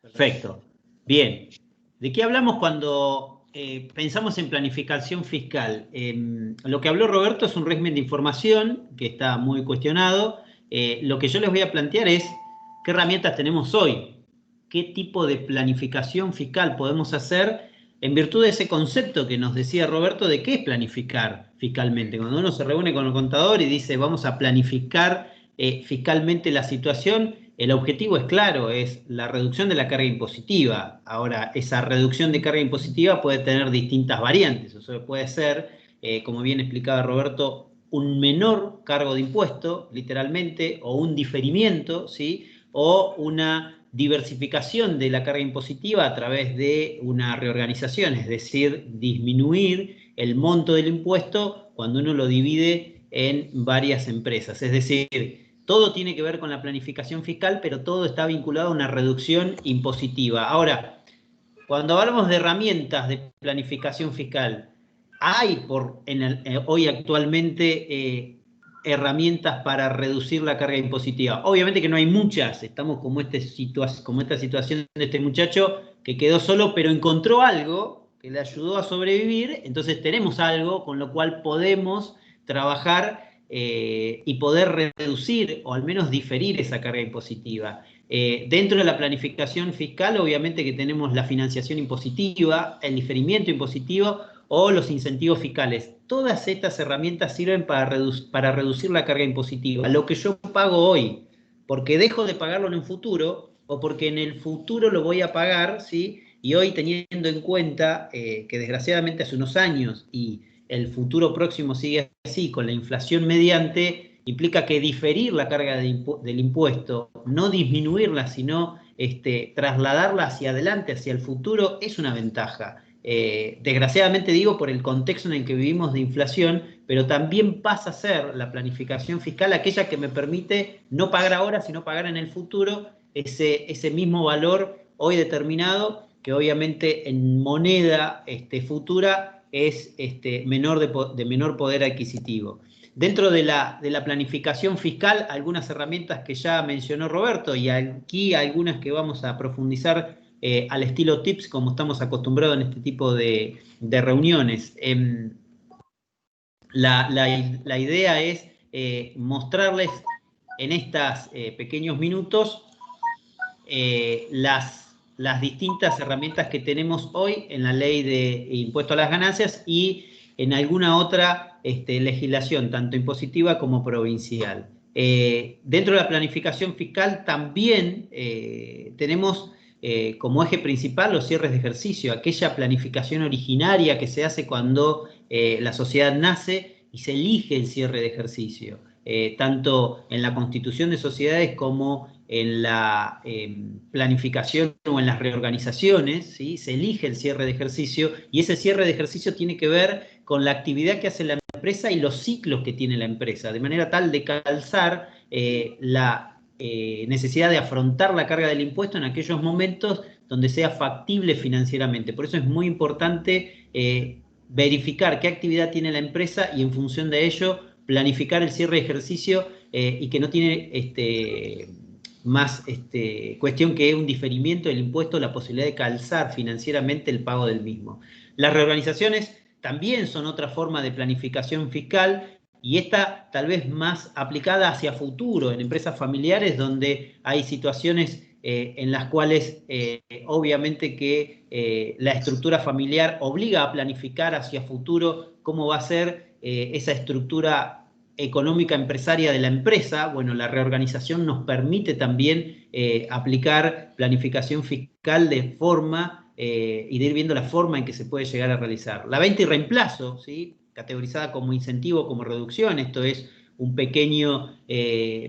Perfecto. Bien. ¿De qué hablamos cuando pensamos en planificación fiscal? Lo que habló Roberto es un régimen de información que está muy cuestionado. Lo que yo les voy a plantear es qué herramientas tenemos hoy, qué tipo de planificación fiscal podemos hacer en virtud de ese concepto que nos decía Roberto de qué es planificar fiscalmente. Cuando uno se reúne con el contador y dice vamos a planificar fiscalmente la situación, el objetivo es claro, es la reducción de la carga impositiva. Ahora, esa reducción de carga impositiva puede tener distintas variantes. O sea, puede ser, como bien explicaba Roberto, un menor cargo de impuesto, literalmente, o un diferimiento, ¿sí? O una diversificación de la carga impositiva a través de una reorganización, es decir, disminuir el monto del impuesto cuando uno lo divide en varias empresas. Es decir, todo tiene que ver con la planificación fiscal, pero todo está vinculado a una reducción impositiva. Ahora, cuando hablamos de herramientas de planificación fiscal, ¿hay hoy actualmente herramientas para reducir la carga impositiva? Obviamente que no hay muchas, estamos como esta situación de este muchacho que quedó solo, pero encontró algo que le ayudó a sobrevivir, entonces tenemos algo con lo cual podemos trabajar y poder reducir o al menos diferir esa carga impositiva. Dentro de la planificación fiscal, obviamente que tenemos la financiación impositiva, el diferimiento impositivo o los incentivos fiscales. Todas estas herramientas sirven para reducir la carga impositiva. Lo que yo pago hoy, porque dejo de pagarlo en un futuro o porque en el futuro lo voy a pagar, ¿sí? Y hoy teniendo en cuenta que desgraciadamente hace unos años y el futuro próximo sigue así, con la inflación mediante, implica que diferir la carga del impuesto, no disminuirla, sino trasladarla hacia adelante, hacia el futuro, es una ventaja. Desgraciadamente digo por el contexto en el que vivimos de inflación, pero también pasa a ser la planificación fiscal aquella que me permite no pagar ahora, sino pagar en el futuro ese mismo valor hoy determinado, que obviamente en moneda futura es de menor poder adquisitivo. Dentro de la planificación fiscal, algunas herramientas que ya mencionó Roberto y aquí algunas que vamos a profundizar al estilo tips, como estamos acostumbrados en este tipo de reuniones. La idea es mostrarles en estos pequeños minutos las distintas herramientas que tenemos hoy en la ley de impuesto a las ganancias y en alguna otra legislación, tanto impositiva como provincial. Dentro de la planificación fiscal también tenemos como eje principal los cierres de ejercicio, aquella planificación originaria que se hace cuando la sociedad nace y se elige el cierre de ejercicio. Tanto en la constitución de sociedades como en la planificación o en las reorganizaciones, ¿sí? Se elige el cierre de ejercicio y ese cierre de ejercicio tiene que ver con la actividad que hace la empresa y los ciclos que tiene la empresa, de manera tal de calzar la necesidad de afrontar la carga del impuesto en aquellos momentos donde sea factible financieramente. Por eso es muy importante verificar qué actividad tiene la empresa y en función de ello planificar el cierre de ejercicio y que no tiene más cuestión que un diferimiento del impuesto, la posibilidad de calzar financieramente el pago del mismo. Las reorganizaciones también son otra forma de planificación fiscal y esta tal vez más aplicada hacia futuro, en empresas familiares donde hay situaciones en las cuales obviamente que la estructura familiar obliga a planificar hacia futuro cómo va a ser esa estructura económica empresaria de la empresa. Bueno, la reorganización nos permite también aplicar planificación fiscal de forma y de ir viendo la forma en que se puede llegar a realizar. La venta y reemplazo, ¿sí? Categorizada como incentivo, como reducción, esto es un pequeño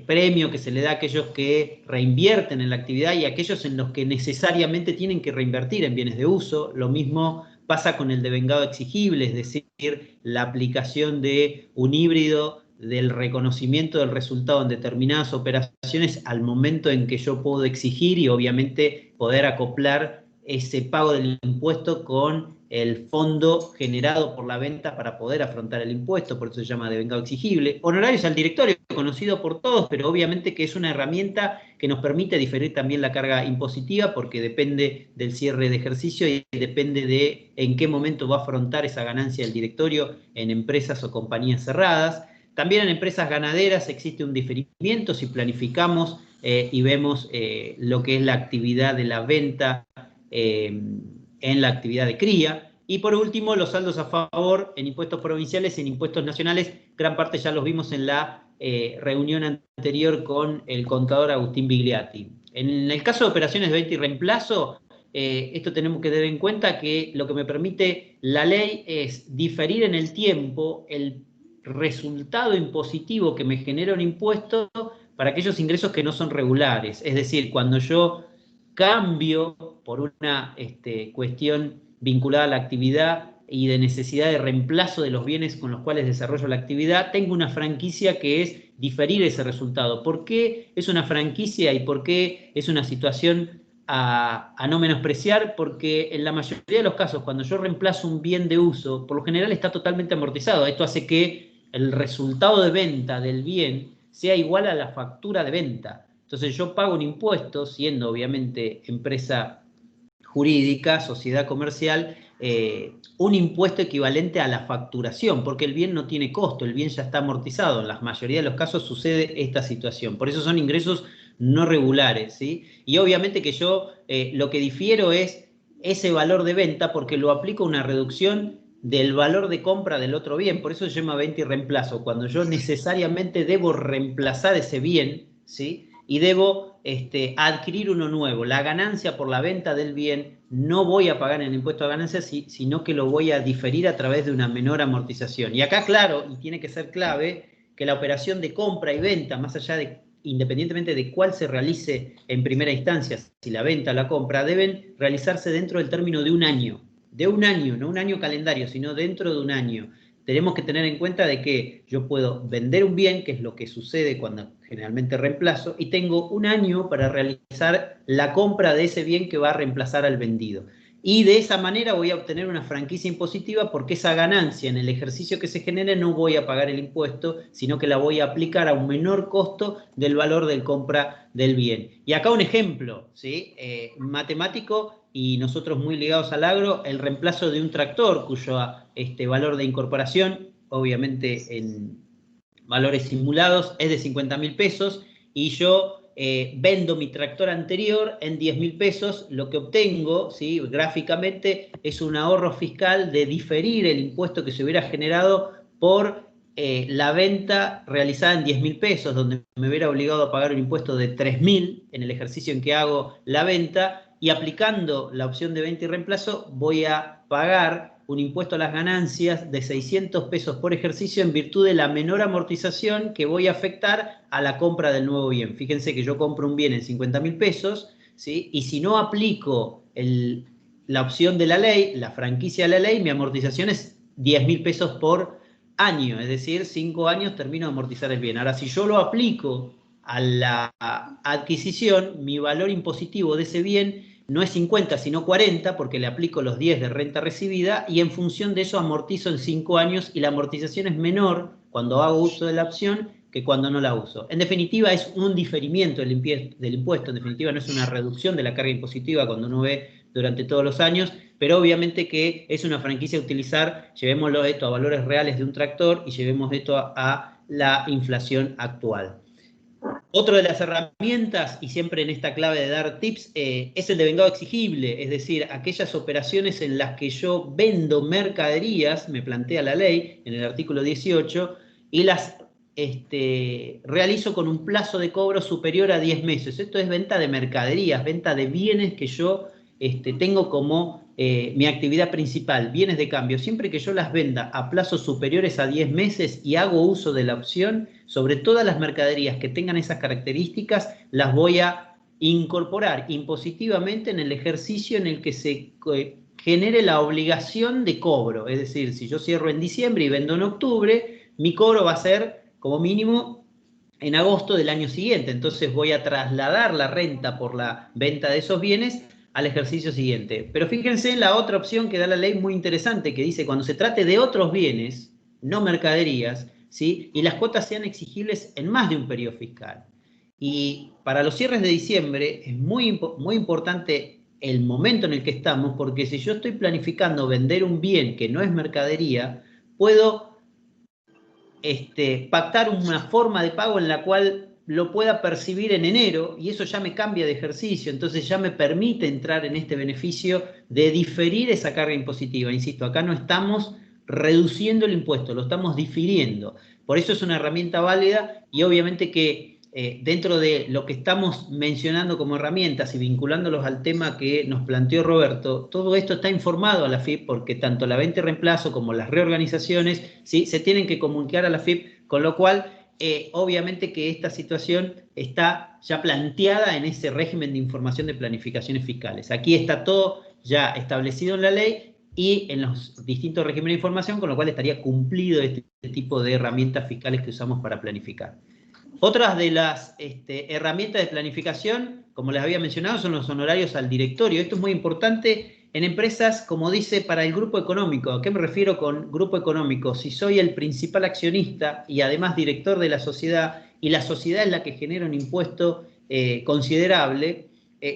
premio que se le da a aquellos que reinvierten en la actividad y a aquellos en los que necesariamente tienen que reinvertir en bienes de uso. Lo mismo pasa con el devengado exigible, es decir, la aplicación de un híbrido del reconocimiento del resultado en determinadas operaciones al momento en que yo puedo exigir y obviamente poder acoplar ese pago del impuesto con el fondo generado por la venta para poder afrontar el impuesto, por eso se llama devengado exigible. Honorarios al directorio, conocido por todos, pero obviamente que es una herramienta que nos permite diferir también la carga impositiva, porque depende del cierre de ejercicio y depende de en qué momento va a afrontar esa ganancia el directorio en empresas o compañías cerradas. También en empresas ganaderas existe un diferimiento si planificamos y vemos lo que es la actividad de la venta en la actividad de cría. Y por último, los saldos a favor en impuestos provinciales y en impuestos nacionales, gran parte ya los vimos en la reunión anterior con el contador Agustín Bigliatti. En el caso de operaciones de venta y reemplazo, esto tenemos que tener en cuenta que lo que me permite la ley es diferir en el tiempo el resultado impositivo que me genera un impuesto para aquellos ingresos que no son regulares. Es decir, cuando yo cambio por una cuestión vinculada a la actividad y de necesidad de reemplazo de los bienes con los cuales desarrollo la actividad, tengo una franquicia que es diferir ese resultado. ¿Por qué es una franquicia y por qué es una situación a no menospreciar? Porque en la mayoría de los casos, cuando yo reemplazo un bien de uso, por lo general está totalmente amortizado. Esto hace que el resultado de venta del bien sea igual a la factura de venta. Entonces yo pago un impuesto, siendo obviamente empresa jurídica, sociedad comercial, un impuesto equivalente a la facturación, porque el bien no tiene costo, el bien ya está amortizado. En la mayoría de los casos sucede esta situación. Por eso son ingresos no regulares, ¿sí? Y obviamente que yo lo que difiero es ese valor de venta porque lo aplico a una reducción del valor de compra del otro bien. Por eso se llama venta y reemplazo, cuando yo necesariamente debo reemplazar ese bien, ¿sí? Y debo adquirir uno nuevo. La ganancia por la venta del bien no voy a pagar en el impuesto a ganancias, sino que lo voy a diferir a través de una menor amortización. Y acá, claro, y tiene que ser clave, que la operación de compra y venta, más allá de, independientemente de cuál se realice en primera instancia, si la venta o la compra, deben realizarse dentro del término de un año, no un año calendario, sino dentro de un año. Tenemos que tener en cuenta de que yo puedo vender un bien, que es lo que sucede cuando generalmente reemplazo, y tengo un año para realizar la compra de ese bien que va a reemplazar al vendido. Y de esa manera voy a obtener una franquicia impositiva porque esa ganancia en el ejercicio que se genere no voy a pagar el impuesto, sino que la voy a aplicar a un menor costo del valor de compra del bien. Y acá un ejemplo, ¿sí? Matemático, y nosotros muy ligados al agro, el reemplazo de un tractor cuyo valor de incorporación, obviamente en valores simulados, es de 50.000 pesos, y yo vendo mi tractor anterior en 10.000 pesos, lo que obtengo, ¿sí? Gráficamente, es un ahorro fiscal de diferir el impuesto que se hubiera generado por la venta realizada en 10.000 pesos, donde me hubiera obligado a pagar un impuesto de 3.000 en el ejercicio en que hago la venta, y aplicando la opción de venta y reemplazo voy a pagar un impuesto a las ganancias de 600 pesos por ejercicio en virtud de la menor amortización que voy a afectar a la compra del nuevo bien. Fíjense que yo compro un bien en 50.000 pesos, ¿sí? Y si no aplico la opción de la ley, la franquicia de la ley, mi amortización es 10.000 pesos por año, es decir, 5 años termino de amortizar el bien. Ahora, si yo lo aplico a la adquisición, mi valor impositivo de ese bien no es 50, sino 40, porque le aplico los 10 de renta recibida, y en función de eso amortizo en 5 años, y la amortización es menor cuando hago uso de la opción que cuando no la uso. En definitiva, es un diferimiento del impuesto, en definitiva no es una reducción de la carga impositiva cuando uno ve durante todos los años, pero obviamente que es una franquicia a utilizar. Llevémoslo esto a valores reales de un tractor y llevemos esto a la inflación actual. Otra de las herramientas, y siempre en esta clave de dar tips, es el devengado exigible, es decir, aquellas operaciones en las que yo vendo mercaderías, me plantea la ley en el artículo 18, y las realizo con un plazo de cobro superior a 10 meses. Esto es venta de mercaderías, venta de bienes que yo tengo como mi actividad principal, bienes de cambio. Siempre que yo las venda a plazos superiores a 10 meses y hago uso de la opción, sobre todas las mercaderías que tengan esas características, las voy a incorporar impositivamente en el ejercicio en el que se genere la obligación de cobro. Es decir, si yo cierro en diciembre y vendo en octubre, mi cobro va a ser como mínimo en agosto del año siguiente. Entonces voy a trasladar la renta por la venta de esos bienes al ejercicio siguiente. Pero fíjense en la otra opción que da la ley muy interesante, que dice cuando se trate de otros bienes, no mercaderías, ¿sí? Y las cuotas sean exigibles en más de un periodo fiscal. Y para los cierres de diciembre es muy importante el momento en el que estamos, porque si yo estoy planificando vender un bien que no es mercadería, puedo pactar una forma de pago en la cual lo pueda percibir en enero y eso ya me cambia de ejercicio, entonces ya me permite entrar en este beneficio de diferir esa carga impositiva. Insisto, acá no estamos reduciendo el impuesto, lo estamos difiriendo. Por eso es una herramienta válida y obviamente que dentro de lo que estamos mencionando como herramientas y vinculándolos al tema que nos planteó Roberto, todo esto está informado a la FIP porque tanto la venta y reemplazo como las reorganizaciones, ¿sí?, se tienen que comunicar a la FIP, con lo cual obviamente que esta situación está ya planteada en ese régimen de información de planificaciones fiscales. Aquí está todo ya establecido en la ley y en los distintos regímenes de información, con lo cual estaría cumplido este tipo de herramientas fiscales que usamos para planificar. Otras de las herramientas de planificación, como les había mencionado, son los honorarios al directorio. Esto es muy importante en empresas, como dice, para el grupo económico. ¿A qué me refiero con grupo económico? Si soy el principal accionista y además director de la sociedad, y la sociedad es la que genera un impuesto considerable,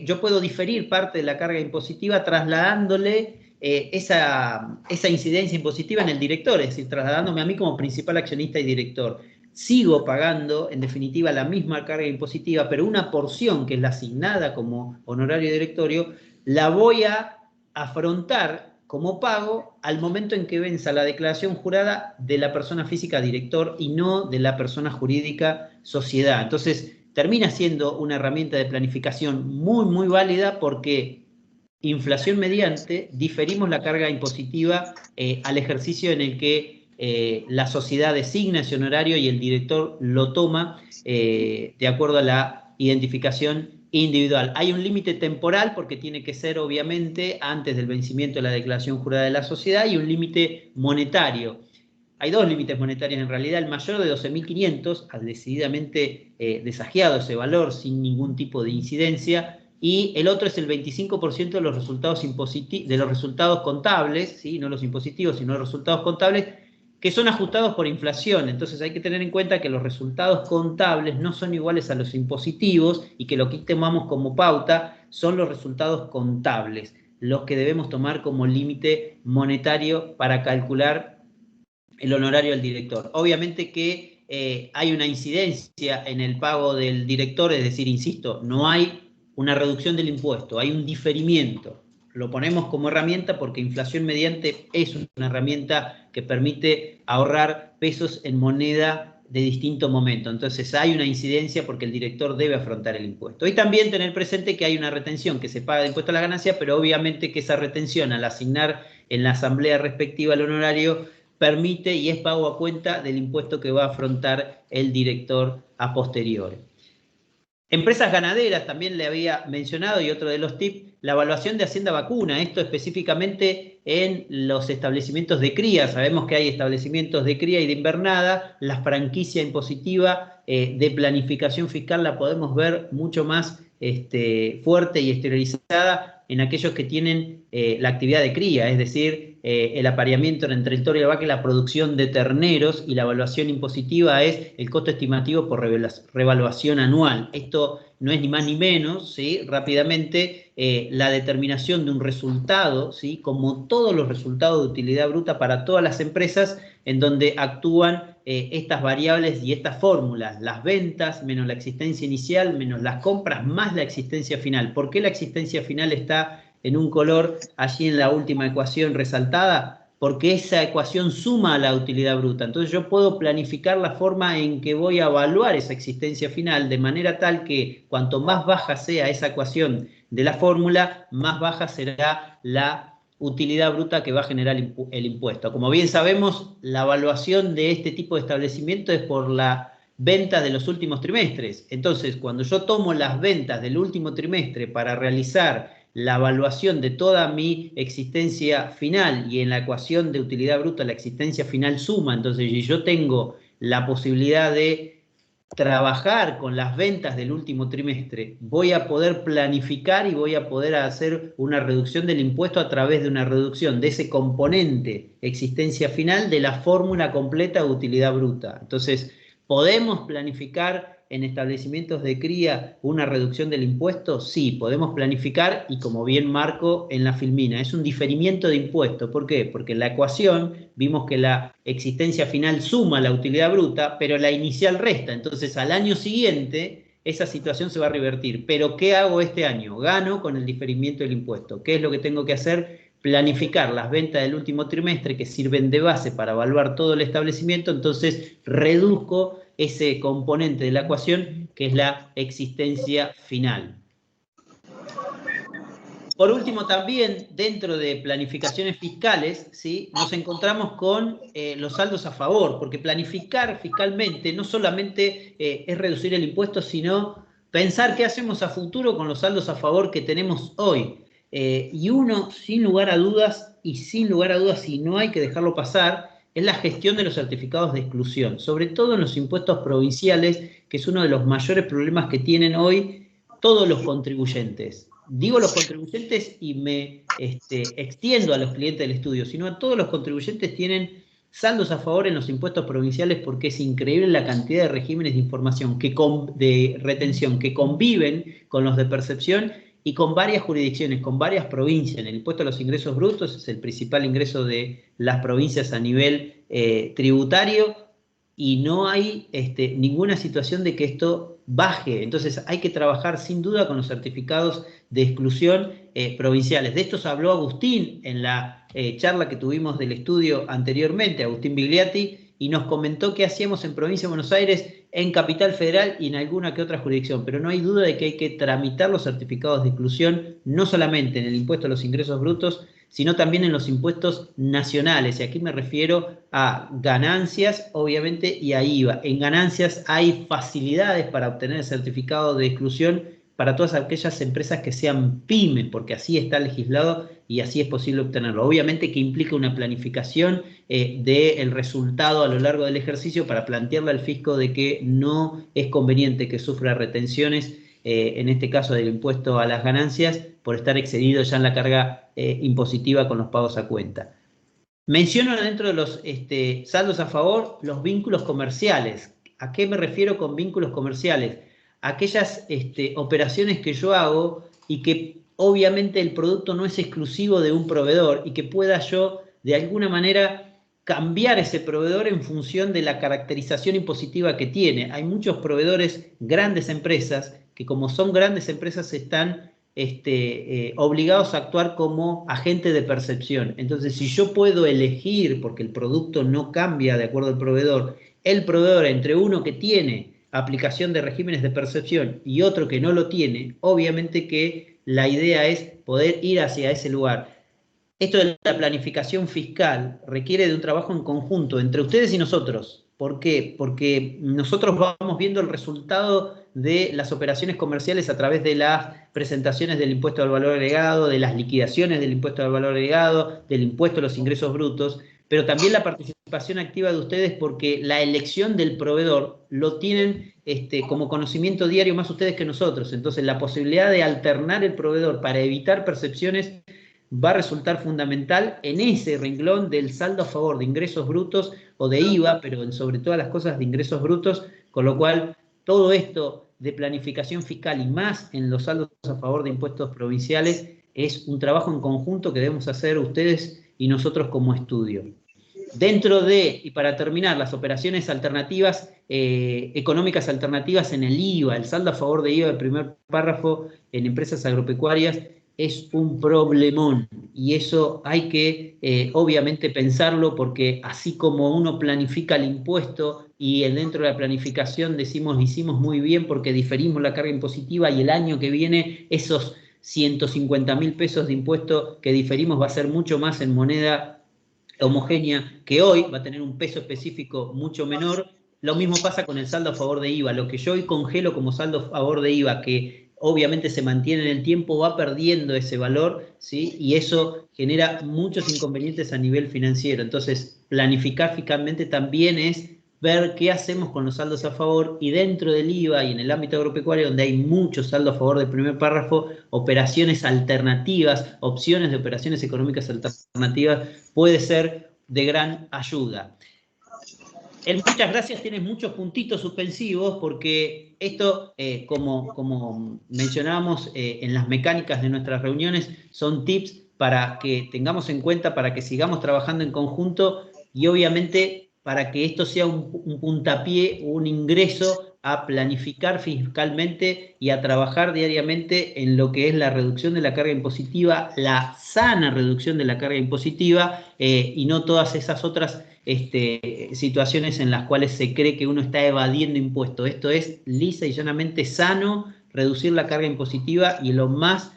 yo puedo diferir parte de la carga impositiva trasladándole esa incidencia impositiva en el director, es decir, trasladándome a mí como principal accionista y director. Sigo pagando, en definitiva, la misma carga impositiva, pero una porción que es la asignada como honorario directorio, la voy a afrontar como pago al momento en que venza la declaración jurada de la persona física director y no de la persona jurídica sociedad. Entonces, termina siendo una herramienta de planificación muy válida porque inflación mediante diferimos la carga impositiva al ejercicio en el que la sociedad designa ese honorario y el director lo toma de acuerdo a la identificación individual. Hay un límite temporal porque tiene que ser obviamente antes del vencimiento de la declaración jurada de la sociedad y un límite monetario. Hay dos límites monetarios en realidad, el mayor de 12.500, decididamente desagiado ese valor sin ningún tipo de incidencia, y el otro es el 25% de los resultados contables, ¿sí?, no los impositivos, sino los resultados contables, que son ajustados por inflación. Entonces hay que tener en cuenta que los resultados contables no son iguales a los impositivos y que lo que tomamos como pauta son los resultados contables, los que debemos tomar como límite monetario para calcular el honorario del director. Obviamente que hay una incidencia en el pago del director, es decir, insisto, no hay una reducción del impuesto, hay un diferimiento. Lo ponemos como herramienta porque inflación mediante es una herramienta que permite ahorrar pesos en moneda de distinto momento. Entonces hay una incidencia porque el director debe afrontar el impuesto. Y también tener presente que hay una retención que se paga de impuesto a la ganancia, pero obviamente que esa retención al asignar en la asamblea respectiva al honorario permite y es pago a cuenta del impuesto que va a afrontar el director a posteriori. Empresas ganaderas también le había mencionado, y otro de los tips, la evaluación de hacienda vacuna, esto específicamente en los establecimientos de cría. Sabemos que hay establecimientos de cría y de invernada, la franquicia impositiva de planificación fiscal la podemos ver mucho más fuerte y exteriorizada en aquellos que tienen la actividad de cría, es decir, el apareamiento entre el toro y la vaca y la producción de terneros, y la evaluación impositiva es el costo estimativo por revaluación anual. Esto no es ni más ni menos, ¿sí?, rápidamente, la determinación de un resultado, ¿sí?, como todos los resultados de utilidad bruta para todas las empresas en donde actúan estas variables y estas fórmulas, las ventas menos la existencia inicial, menos las compras, más la existencia final. ¿Por qué la existencia final está en un color allí en la última ecuación resaltada? Porque esa ecuación suma a la utilidad bruta. Entonces yo puedo planificar la forma en que voy a evaluar esa existencia final de manera tal que cuanto más baja sea esa ecuación de la fórmula, más baja será la utilidad bruta que va a generar el impuesto. Como bien sabemos, la evaluación de este tipo de establecimiento es por la venta de los últimos trimestres. Entonces, cuando yo tomo las ventas del último trimestre para realizar la evaluación de toda mi existencia final, y en la ecuación de utilidad bruta la existencia final suma, entonces yo tengo la posibilidad de trabajar con las ventas del último trimestre, voy a poder planificar y voy a poder hacer una reducción del impuesto a través de una reducción de ese componente existencia final de la fórmula completa de utilidad bruta. Entonces, ¿podemos planificar en establecimientos de cría una reducción del impuesto? Sí, podemos planificar y como bien marco en la filmina, es un diferimiento de impuesto. ¿Por qué? Porque en la ecuación vimos que la existencia final suma la utilidad bruta, pero la inicial resta. Entonces al año siguiente esa situación se va a revertir. ¿Pero qué hago este año? Gano con el diferimiento del impuesto. ¿Qué es lo que tengo que hacer? Planificar las ventas del último trimestre que sirven de base para evaluar todo el establecimiento, entonces reduzco ese componente de la ecuación que es la existencia final. Por último, también dentro de planificaciones fiscales, ¿sí?, nos encontramos con los saldos a favor, porque planificar fiscalmente no solamente es reducir el impuesto, sino pensar qué hacemos a futuro con los saldos a favor que tenemos hoy. Y uno, sin lugar a dudas, y no hay que dejarlo pasar, es la gestión de los certificados de exclusión, sobre todo en los impuestos provinciales, que es uno de los mayores problemas que tienen hoy todos los contribuyentes. Digo los contribuyentes y me extiendo a los clientes del estudio, sino a todos los contribuyentes tienen saldos a favor en los impuestos provinciales porque es increíble la cantidad de regímenes de información, de retención, que conviven con los de percepción y con varias jurisdicciones, con varias provincias. En el impuesto a los ingresos brutos es el principal ingreso de las provincias a nivel tributario y no hay ninguna situación de que esto baje. Entonces hay que trabajar sin duda con los certificados de exclusión provinciales. De esto se habló Agustín en la charla que tuvimos del estudio anteriormente, Agustín Bigliati, y nos comentó qué hacíamos en Provincia de Buenos Aires, en Capital Federal y en alguna que otra jurisdicción. Pero no hay duda de que hay que tramitar los certificados de exclusión, no solamente en el impuesto a los ingresos brutos, sino también en los impuestos nacionales. Y aquí me refiero a ganancias, obviamente, y a IVA. En ganancias hay facilidades para obtener el certificado de exclusión para todas aquellas empresas que sean pymes, porque así está legislado y así es posible obtenerlo. Obviamente que implica una planificación del resultado a lo largo del ejercicio para plantearle al fisco de que no es conveniente que sufra retenciones, en este caso del impuesto a las ganancias, por estar excedido ya en la carga impositiva con los pagos a cuenta. Menciono dentro de los saldos a favor los vínculos comerciales. ¿A qué me refiero con vínculos comerciales? Aquellas operaciones que yo hago y que obviamente el producto no es exclusivo de un proveedor y que pueda yo de alguna manera cambiar ese proveedor en función de la caracterización impositiva que tiene. Hay muchos proveedores, grandes empresas, que como son grandes empresas están obligados a actuar como agente de percepción. Entonces, si yo puedo elegir, porque el producto no cambia de acuerdo al proveedor, el proveedor entre uno que tiene aplicación de regímenes de percepción y otro que no lo tiene, obviamente que la idea es poder ir hacia ese lugar. Esto de la planificación fiscal requiere de un trabajo en conjunto entre ustedes y nosotros. ¿Por qué? Porque nosotros vamos viendo el resultado de las operaciones comerciales a través de las presentaciones del impuesto al valor agregado, de las liquidaciones del impuesto al valor agregado, del impuesto a los ingresos brutos, pero también la participación activa de ustedes porque la elección del proveedor lo tienen como conocimiento diario más ustedes que nosotros. Entonces la posibilidad de alternar el proveedor para evitar percepciones va a resultar fundamental en ese renglón del saldo a favor de ingresos brutos o de IVA, pero sobre todas las cosas de ingresos brutos, con lo cual todo esto de planificación fiscal y más en los saldos a favor de impuestos provinciales es un trabajo en conjunto que debemos hacer ustedes y nosotros como estudio. Dentro de, y para terminar, las operaciones alternativas, económicas alternativas en el IVA, el saldo a favor de IVA del primer párrafo en empresas agropecuarias, es un problemón y eso hay que obviamente pensarlo porque así como uno planifica el impuesto y dentro de la planificación decimos hicimos muy bien porque diferimos la carga impositiva y el año que viene esos 150.000 pesos de impuesto que diferimos va a ser mucho más en moneda homogénea que hoy, va a tener un peso específico mucho menor. Lo mismo pasa con el saldo a favor de IVA. Lo que yo hoy congelo como saldo a favor de IVA, que obviamente se mantiene en el tiempo, va perdiendo ese valor, ¿sí? Y eso genera muchos inconvenientes a nivel financiero. Entonces, planificar fiscalmente también es ver qué hacemos con los saldos a favor, y dentro del IVA y en el ámbito agropecuario, donde hay mucho saldo a favor del primer párrafo, operaciones alternativas, opciones de operaciones económicas alternativas, puede ser de gran ayuda. El muchas gracias tiene muchos puntitos suspensivos porque esto, como mencionábamos en las mecánicas de nuestras reuniones, son tips para que tengamos en cuenta, para que sigamos trabajando en conjunto y obviamente para que esto sea un puntapié, un ingreso a planificar fiscalmente y a trabajar diariamente en lo que es la reducción de la carga impositiva, la sana reducción de la carga impositiva y no todas esas otras situaciones en las cuales se cree que uno está evadiendo impuestos. Esto es lisa y llanamente sano, reducir la carga impositiva y lo más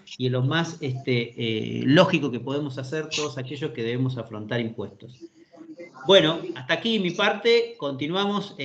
lógico que podemos hacer todos aquellos que debemos afrontar impuestos. Bueno, hasta aquí mi parte, continuamos.